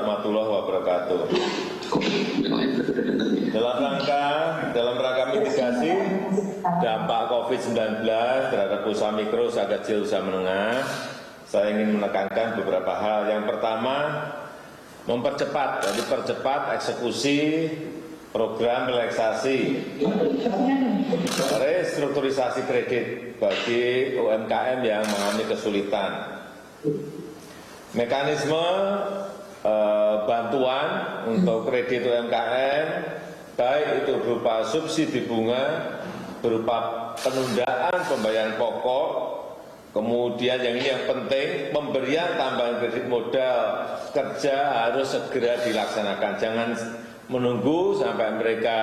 warahmatullahi wabarakatuh. Dalam rangka mitigasi dampak COVID-19 terhadap usaha mikro, usaha kecil, usaha menengah, saya ingin menekankan beberapa hal. Yang pertama, percepat eksekusi program relaksasi restrukturisasi kredit bagi UMKM yang mengalami kesulitan. Mekanisme bantuan untuk kredit UMKM, baik itu berupa subsidi bunga, berupa penundaan pembayaran pokok, kemudian yang penting, pemberian tambahan kredit modal kerja harus segera dilaksanakan. Jangan menunggu sampai mereka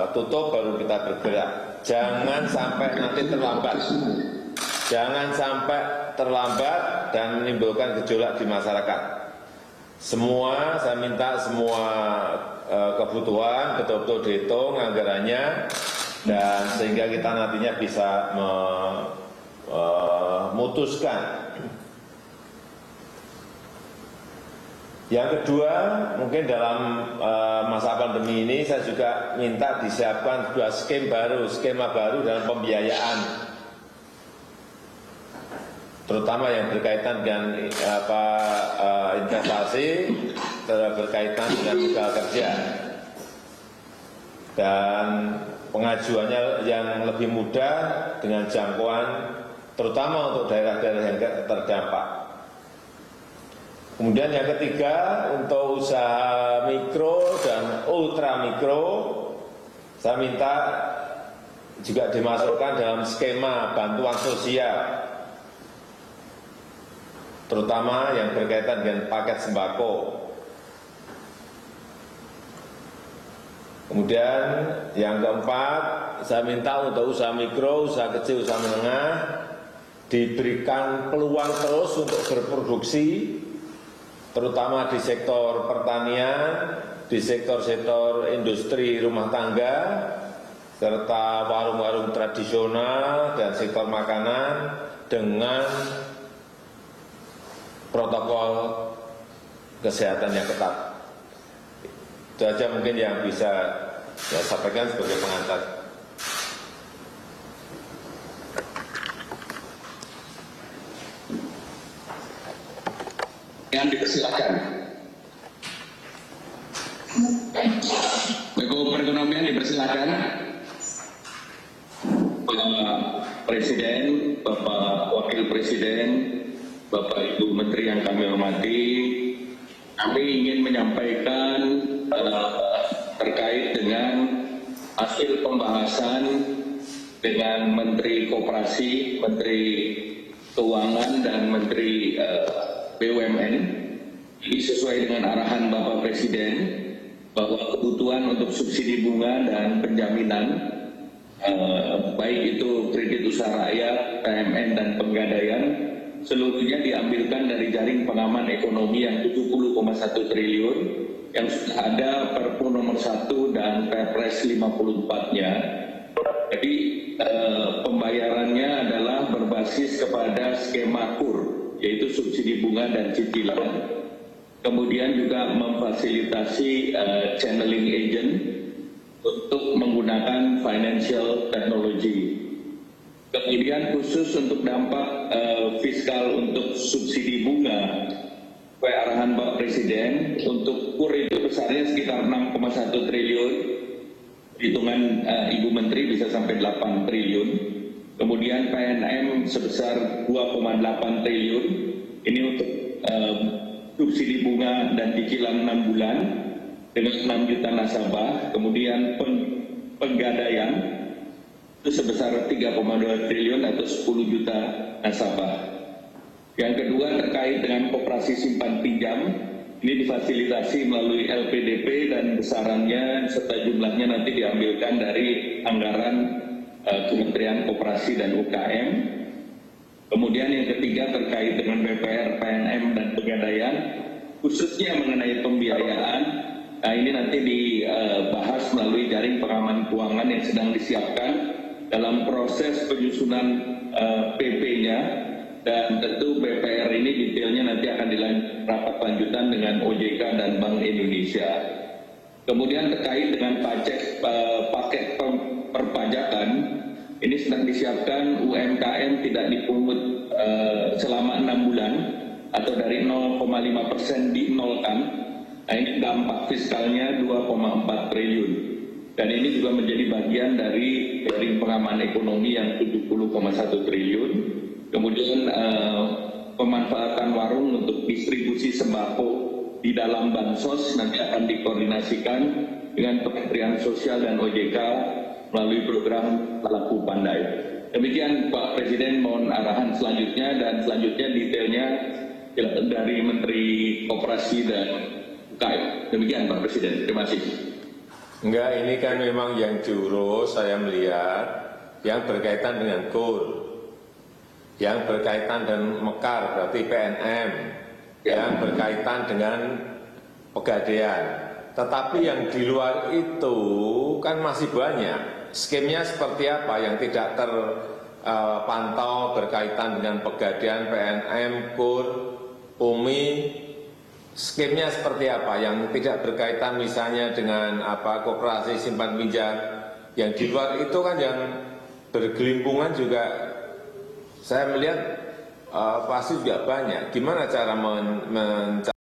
tutup baru kita bergerak. Jangan sampai nanti terlambat. Jangan sampai terlambat dan menimbulkan gejolak di masyarakat. Saya minta semua kebutuhan betul-betul dihitung anggarannya, dan sehingga kita nantinya bisa memutuskan. Yang kedua, mungkin dalam masa pandemi ini saya juga minta disiapkan dua skema baru dalam pembiayaan, terutama yang berkaitan dengan investasi, berkaitan dengan modal kerja, dan pengajuannya yang lebih mudah dengan jangkauan, terutama untuk daerah-daerah yang terdampak. Kemudian yang ketiga, untuk usaha mikro dan ultra mikro, saya minta juga dimasukkan dalam skema bantuan sosial, terutama yang berkaitan dengan paket sembako. Kemudian yang keempat, saya minta untuk usaha mikro, usaha kecil, usaha menengah diberikan peluang terus untuk berproduksi, terutama di sektor pertanian, di sektor-sektor industri rumah tangga, serta warung-warung tradisional dan sektor makanan dengan protokol kesehatan yang ketat. Itu saja mungkin yang bisa saya sampaikan sebagai pengantar. Yang dipersilakan. Menko Perekonomian dipersilakan. Bapak Presiden, Bapak Wakil Presiden, Bapak Ibu Menteri yang kami hormati, kami ingin menyampaikan terkait dengan hasil pembahasan dengan Menteri Koperasi, Menteri Keuangan, dan Menteri BUMN. Ini sesuai dengan arahan Bapak Presiden bahwa kebutuhan untuk subsidi bunga dan penjaminan, baik itu kredit usaha rakyat, PMN, dan penggadaian, seluruhnya diambilkan dari jaring pengaman ekonomi yang 70,1 triliun yang sudah ada Perpu nomor 1 dan Perpres 54-nya. Jadi pembayarannya adalah berbasis kepada skema KUR, yaitu subsidi bunga dan cicilan. Kemudian juga memfasilitasi channeling agent untuk menggunakan financial technology. Kemudian khusus untuk dampak fiskal untuk subsidi bunga, arahan Bapak Presiden untuk KUR itu besarnya sekitar 6,1 triliun, hitungan Ibu Menteri bisa sampai 8 triliun. Kemudian PNM sebesar 2,8 triliun, ini untuk subsidi bunga dan cicilan 6 bulan dengan 6 juta nasabah. Kemudian penggadaian itu sebesar 3,2 triliun atau 10 juta nasabah. Yang kedua terkait dengan koperasi simpan pinjam, ini difasilitasi melalui LPDP dan besarannya serta jumlahnya nanti diambilkan dari anggaran Kementerian Koperasi dan UKM. Kemudian yang ketiga terkait dengan BPR, PNM, dan Pegadaian, khususnya mengenai pembiayaan. Nah, ini nanti dibahas melalui jaring pengaman keuangan yang sedang disiapkan dalam proses penyusunan PP-nya, dan tentu BPR ini detailnya nanti akan rapat lanjutan dengan OJK dan Bank Indonesia. Kemudian terkait dengan paket perpajakan, ini sedang disiapkan UMKM tidak dipungut selama 6 bulan atau dari 0,5% dinolkan. Nah, ini dampak fiskalnya 2,4 triliun. Dan ini juga menjadi bagian dari jaring pengaman ekonomi yang 70,1 triliun. Kemudian pemanfaatan warung untuk distribusi sembako di dalam bansos nanti akan dikoordinasikan dengan Kementerian Sosial dan OJK melalui program Laku Pandai. Demikian Pak Presiden, mohon arahan selanjutnya, dan selanjutnya detailnya dari Menteri Koperasi dan UKM. Demikian Pak Presiden, terima kasih. Enggak, ini kan memang yang diurus saya melihat yang berkaitan dengan KUR, yang berkaitan dengan Mekar berarti PNM, yang berkaitan dengan Pegadaian. Tetapi yang di luar itu kan masih banyak. Skemnya seperti apa yang tidak terpantau berkaitan dengan Pegadaian, PNM, KUR, UMI. Skemnya seperti apa yang tidak berkaitan misalnya dengan koperasi simpan pinjam. Yang di luar itu kan yang bergelimpungan juga saya melihat pasti juga banyak. Gimana cara